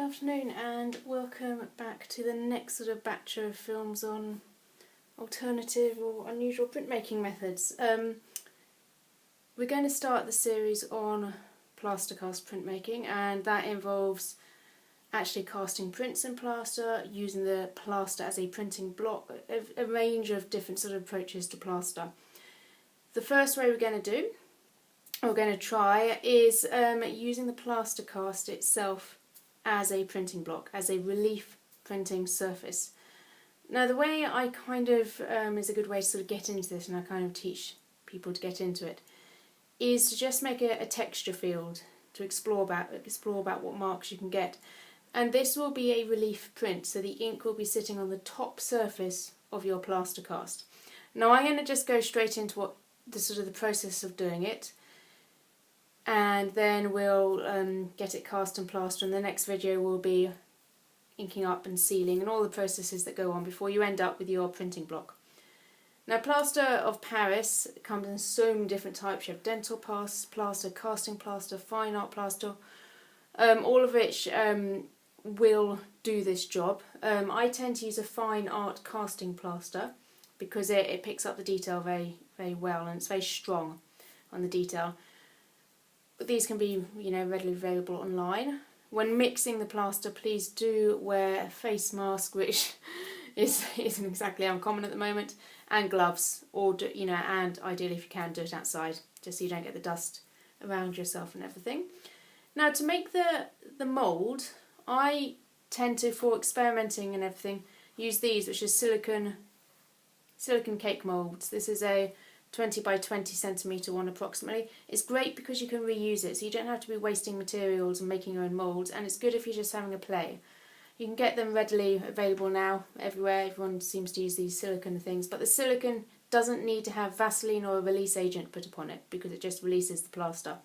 afternoon and welcome back to the next sort of batch of films on alternative or unusual printmaking methods. We're going to start the series on plaster cast printmaking, and that involves actually casting prints in plaster, using the plaster as a printing block, a range of different sort of approaches to plaster. The first way we're going to try is using the plaster cast itself as a printing block, as a relief printing surface. Now the way I kind of, is a good way to sort of get into this, and I kind of teach people to get into it, is to just make a texture field to explore about what marks you can get. And this will be a relief print, so the ink will be sitting on the top surface of your plaster cast. Now I'm going to just go straight into what the process of doing it, and then we'll get it cast and plaster, and the next video will be inking up and sealing and all the processes that go on before you end up with your printing block. Now plaster of Paris comes in so many different types. You have dental plaster, casting plaster, fine art plaster, all of which will do this job. I tend to use a fine art casting plaster because it picks up the detail very, very well, and it's very strong on the detail. But these can be, readily available online. When mixing the plaster, please do wear a face mask, which isn't exactly uncommon at the moment, and gloves, or and ideally if you can do it outside, just so you don't get the dust around yourself and everything. Now to make the mould, I tend to, for experimenting and everything, use these, which is silicone cake moulds. This is a 20 by 20 centimetre one approximately. It's great because you can reuse it, so you don't have to be wasting materials and making your own moulds, and it's good if you're just having a play. You can get them readily available now everywhere. Everyone seems to use these silicone things, but the silicone doesn't need to have Vaseline or a release agent put upon it because it just releases the plaster.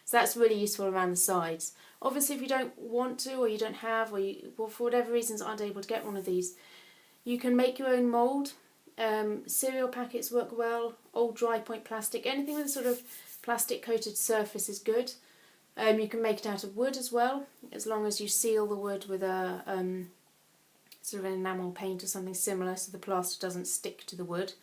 So that's really useful around the sides. Obviously if you don't want to, or you don't have, or for whatever reasons aren't able to get one of these, you can make your own mould. Cereal packets work well, old dry point plastic, anything with a sort of plastic coated surface is good. You can make it out of wood as well, as long as you seal the wood with a sort of an enamel paint or something similar so the plaster doesn't stick to the wood.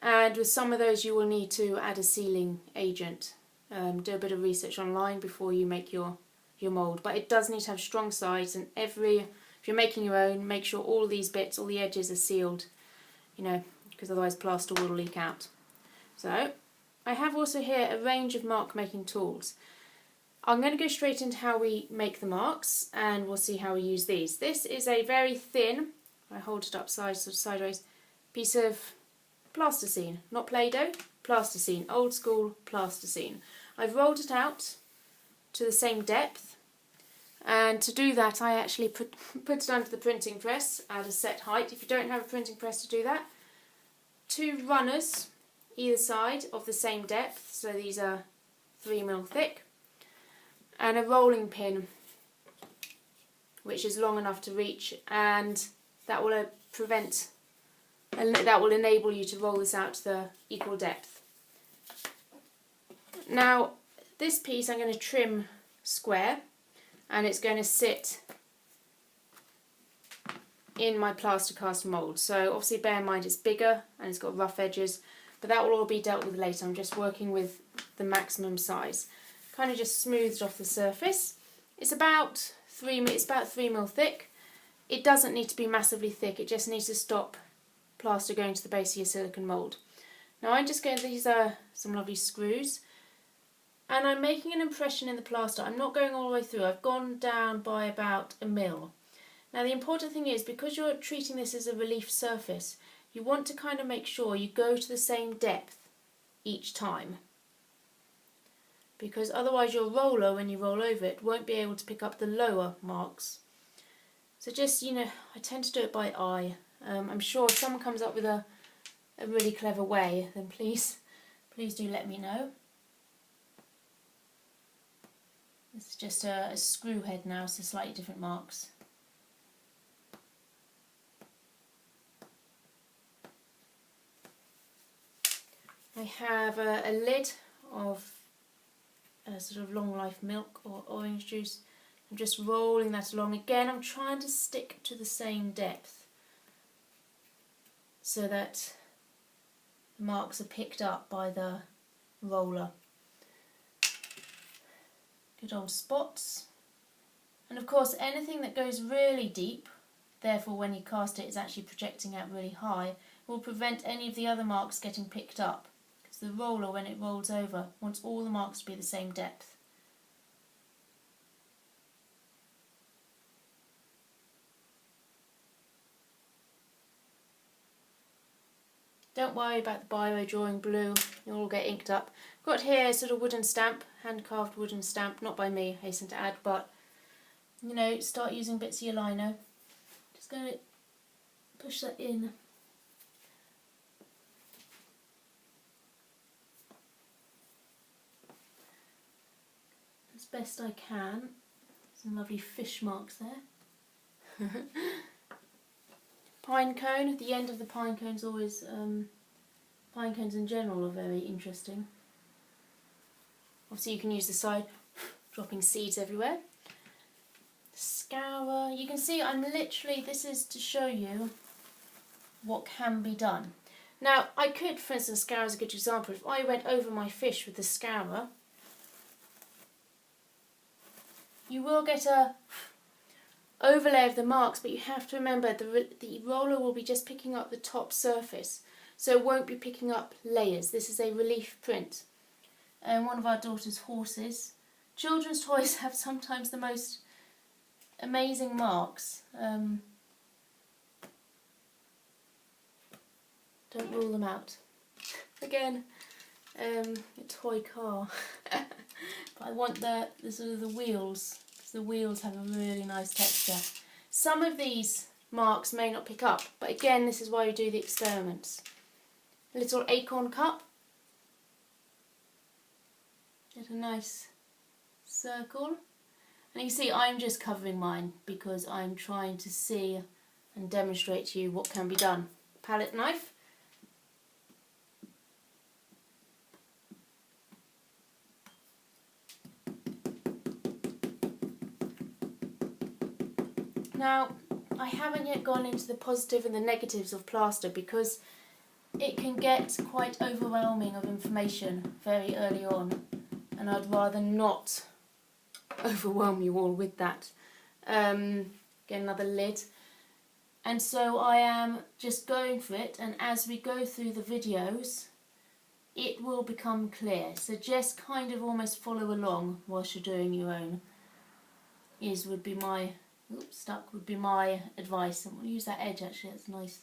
And with some of those you will need to add a sealing agent. Do a bit of research online before you make your mould, but it does need to have strong sides, and if you're making your own, make sure all these bits, all the edges are sealed, because otherwise plaster will leak out. So I have also here a range of mark making tools. I'm going to go straight into how we make the marks, and we'll see how we use these. This is a very thin, I hold it up sideways, piece of plasticine, not Play-Doh, plasticine, old school plasticine. I've rolled it out to the same depth, and to do that I actually put it under the printing press at a set height. If you don't have a printing press to do that, 2 runners either side of the same depth, so these are 3mm thick, and a rolling pin which is long enough to reach, and that will enable you to roll this out to the equal depth. Now this piece I'm going to trim square, and it's going to sit in my plaster cast mould. So obviously bear in mind it's bigger and it's got rough edges, but that will all be dealt with later. I'm just working with the maximum size. Kind of just smoothed off the surface. It's about 3mm thick. It doesn't need to be massively thick, it just needs to stop plaster going to the base of your silicone mould. Now I'm just going, these are some lovely screws, and I'm making an impression in the plaster. I'm not going all the way through, I've gone down by about 1 mil. Now the important thing is, because you're treating this as a relief surface, you want to kind of make sure you go to the same depth each time, because otherwise your roller, when you roll over it, won't be able to pick up the lower marks. So just, I tend to do it by eye. I'm sure if someone comes up with a really clever way, then please do let me know. This is just a screw head now, so slightly different marks. I have a lid of sort of long life milk or orange juice. I'm just rolling that along. Again, I'm trying to stick to the same depth so that the marks are picked up by the roller. Good old spots. And of course, anything that goes really deep, therefore when you cast it, it's actually projecting out really high, will prevent any of the other marks getting picked up. Because the roller, when it rolls over, wants all the marks to be the same depth. Don't worry about the biro drawing blue, you'll all get inked up. I've got here a sort of wooden stamp, hand-carved wooden stamp, not by me, hasten to add, but you know, start using bits of your lino. Just going to push that in. As best I can. Some lovely fish marks there. Pine cone, at the end of the pine cone's always, pine cones in general are very interesting. Obviously you can use the side, dropping seeds everywhere. Scour, you can see I'm literally, this is to show you what can be done. Now I could, for instance, scour is a good example, if I went over my fish with the scourer, you will get a overlay of the marks, but you have to remember the roller will be just picking up the top surface, so it won't be picking up layers. This is a relief print. And one of our daughter's horses. Children's toys have sometimes the most amazing marks. Don't rule them out. Again, a toy car. But I want the sort of the wheels. The wheels have a really nice texture. Some of these marks may not pick up, but again, this is why you do the experiments. A little acorn cup. Get a nice circle. And you see I'm just covering mine because I'm trying to see and demonstrate to you what can be done. Palette knife. Now, I haven't yet gone into the positive and the negatives of plaster because it can get quite overwhelming of information very early on, and I'd rather not overwhelm you all with that. Get another lid. And so I am just going for it, and as we go through the videos, it will become clear. So just kind of almost follow along whilst you're doing your own. Would be my advice. And we'll use that edge actually, that's nice.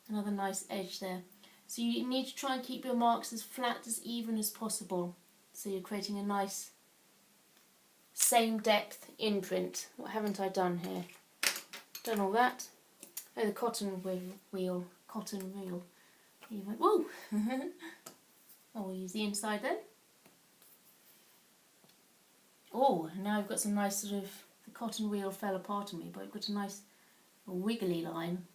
Another nice edge there. So you need to try and keep your marks as flat, as even as possible. So you're creating a nice same depth imprint. What haven't I done here? Done all that. Oh, the cotton reel. You went, whoa! Oh, we'll use the inside then. Oh, now we've got some nice sort of, the cotton wheel fell apart on me, but we've got a nice wiggly line.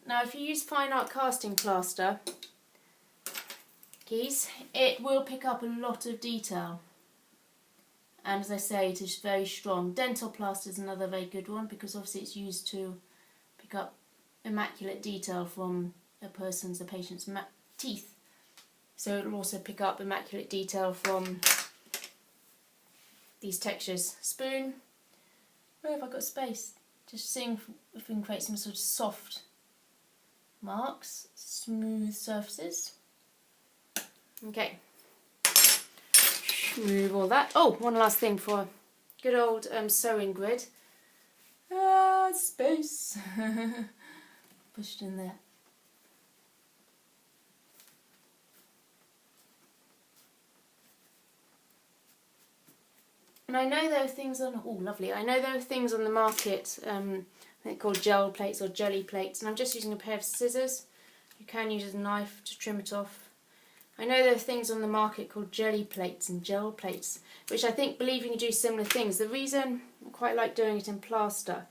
Now if you use fine art casting plaster keys, it will pick up a lot of detail. And as I say, it is very strong. Dental plaster is another very good one because obviously it's used to pick up immaculate detail from a patient's teeth. So it will also pick up immaculate detail from these textures. Spoon, where have I got space? Just seeing if we can create some sort of soft marks, smooth surfaces. Okay, move all that. Oh, one last thing for good old sewing grid. Space. Pushed in there. And I know there are things on, oh lovely, I know there are things on the market, I think called gel plates or jelly plates, and I'm just using a pair of scissors. You can use a knife to trim it off. I know there are things on the market called jelly plates and gel plates, which I think believe you can do similar things. The reason I quite like doing it in plaster,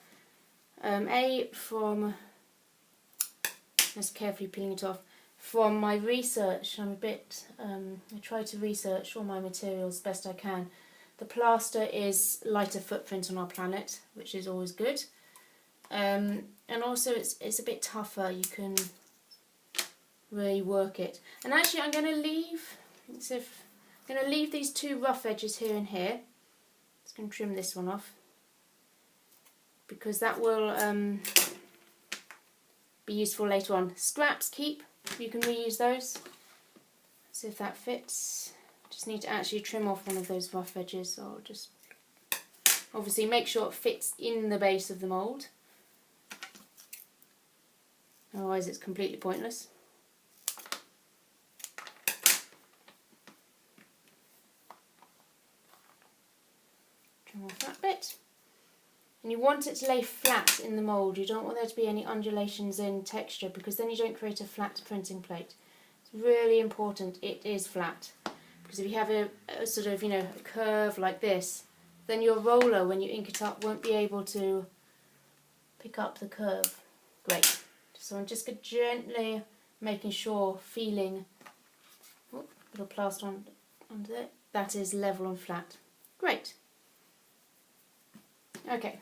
just carefully peeling it off, from my research, I try to research all my materials best I can. the plaster is lighter footprint on our planet, which is always good. And also it's a bit tougher, you can really work it. And actually I'm going to leave these two rough edges here and here. Just going to trim this one off, because that will be useful later on. Scraps keep, you can reuse those. See if that fits. Just need to actually trim off one of those rough edges. I'll just obviously make sure it fits in the base of the mould, otherwise it's completely pointless. Trim off that bit. And you want it to lay flat in the mould. You don't want there to be any undulations in texture, because then you don't create a flat printing plate. It's really important it is flat, because if you have a sort of, a curve like this, then your roller, when you ink it up, won't be able to pick up the curve. Great. So I'm just gently making sure, feeling, little plaster under it, that is level and flat. Great. Okay.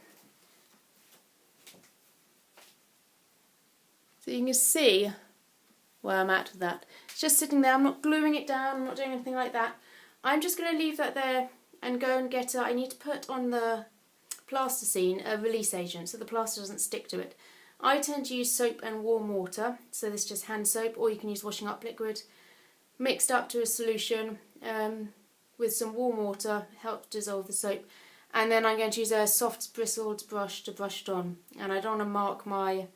So you can see where I'm at with that. It's just sitting there. I'm not gluing it down. I'm not doing anything like that. I'm just going to leave that there and go and get I need to put on the plasticine a release agent so the plaster doesn't stick to it. I tend to use soap and warm water, so this is just hand soap, or you can use washing up liquid mixed up to a solution with some warm water, help dissolve the soap. And then I'm going to use a soft bristled brush to brush it on. And I don't want to mark my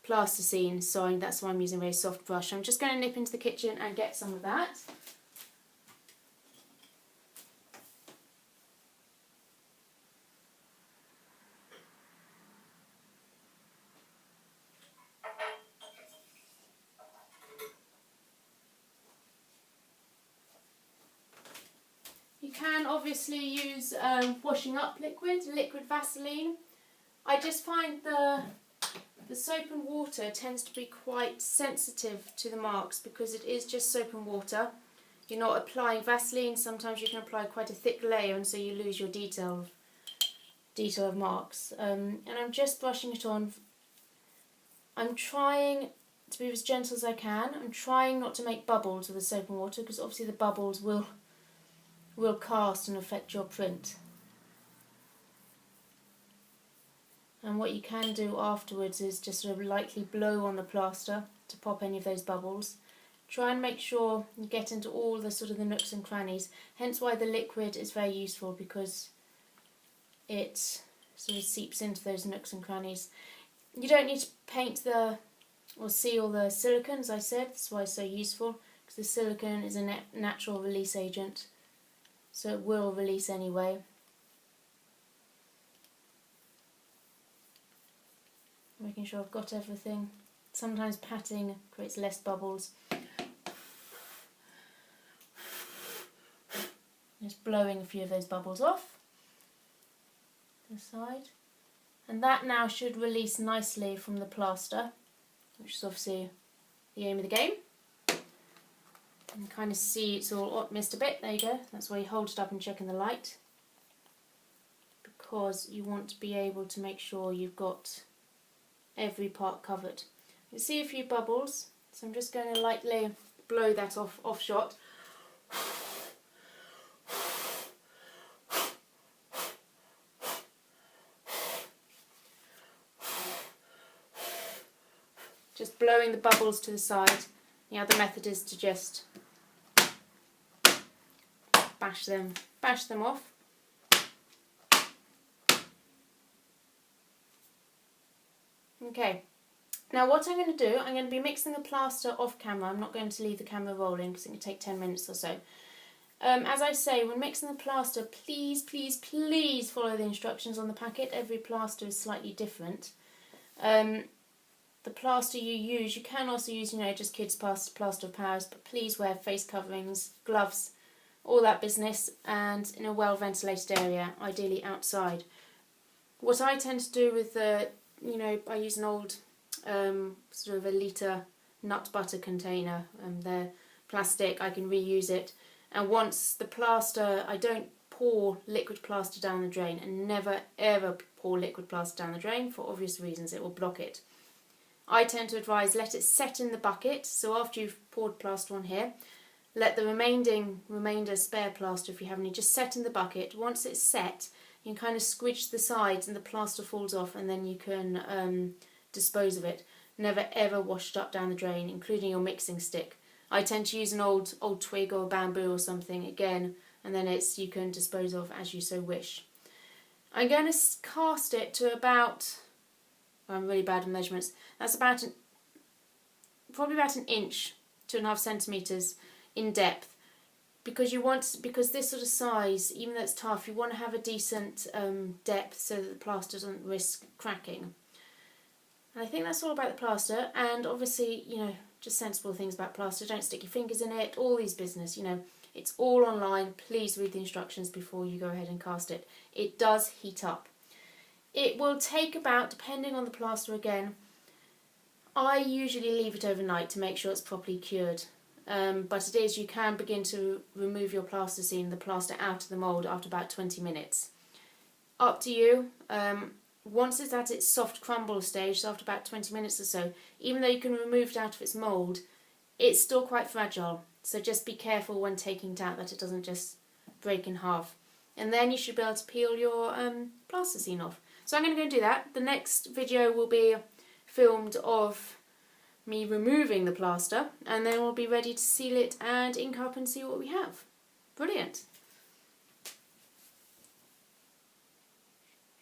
plasticine, so that's why I'm using a very soft brush. I'm just going to nip into the kitchen and get some of that. You can obviously use washing up liquid Vaseline. I just find the soap and water tends to be quite sensitive to the marks, because it is just soap and water. You're not applying Vaseline. Sometimes you can apply quite a thick layer, and so you lose your detail of marks. And I'm just brushing it on. I'm trying to be as gentle as I can. I'm trying not to make bubbles with the soap and water, because obviously the bubbles will cast and affect your print. And what you can do afterwards is just sort of lightly blow on the plaster to pop any of those bubbles. Try and make sure you get into all the sort of the nooks and crannies. Hence why the liquid is very useful, because it sort of seeps into those nooks and crannies. You don't need to paint or seal the silicone, as I said. That's why it's so useful, because the silicone is a natural release agent, so it will release anyway. Making sure I've got everything. Sometimes patting creates less bubbles. Just blowing a few of those bubbles off to the side. And that now should release nicely from the plaster, which is obviously the aim of the game. You can kind of see it's all missed a bit. There you go. That's why you hold it up and check in the light, because you want to be able to make sure you've got every part covered. You can see a few bubbles, so I'm just going to lightly blow that off shot. Just blowing the bubbles to the side. The other method is to just bash them off. Okay, now what I'm going to do, I'm going to be mixing the plaster off camera. I'm not going to leave the camera rolling because it can take 10 minutes or so. As I say, when mixing the plaster, please, please, please follow the instructions on the packet. Every plaster is slightly different. The plaster you use, you can also use, just kids' plaster of Paris, but please wear face coverings, gloves, all that business, and in a well ventilated area, ideally outside. What I tend to do with I use an old sort of a litre nut butter container. They're plastic, I can reuse it. And once the plaster, I don't pour liquid plaster down the drain, and never ever pour liquid plaster down the drain for obvious reasons, it will block it. I tend to advise let it set in the bucket, so after you've poured plaster on here, let the remainder spare plaster, if you have any, just set in the bucket. Once it's set, you can kind of squidge the sides and the plaster falls off, and then you can dispose of it. Never ever wash it up down the drain, including your mixing stick. I tend to use an old twig or bamboo or something again, and then you can dispose of as you so wish. I'm going to cast it to about, I'm really bad at measurements, that's probably about an inch, 2.5 centimetres in depth, because this sort of size, even though it's tough, you want to have a decent depth so that the plaster doesn't risk cracking. And I think that's all about the plaster, and obviously, just sensible things about plaster. Don't stick your fingers in it, all these business, it's all online. Please read the instructions before you go ahead and cast it. It does heat up. It will take about, depending on the plaster again, I usually leave it overnight to make sure it's properly cured. But you can begin to remove your plasticine, the plaster, out of the mould after about 20 minutes. Up to you. Once it's at its soft crumble stage, so after about 20 minutes or so, even though you can remove it out of its mould, it's still quite fragile. So just be careful when taking it out that it doesn't just break in half. And then you should be able to peel your plasticine off. So I'm going to go and do that. The next video will be filmed of me removing the plaster, and then we'll be ready to seal it and ink up and see what we have. Brilliant.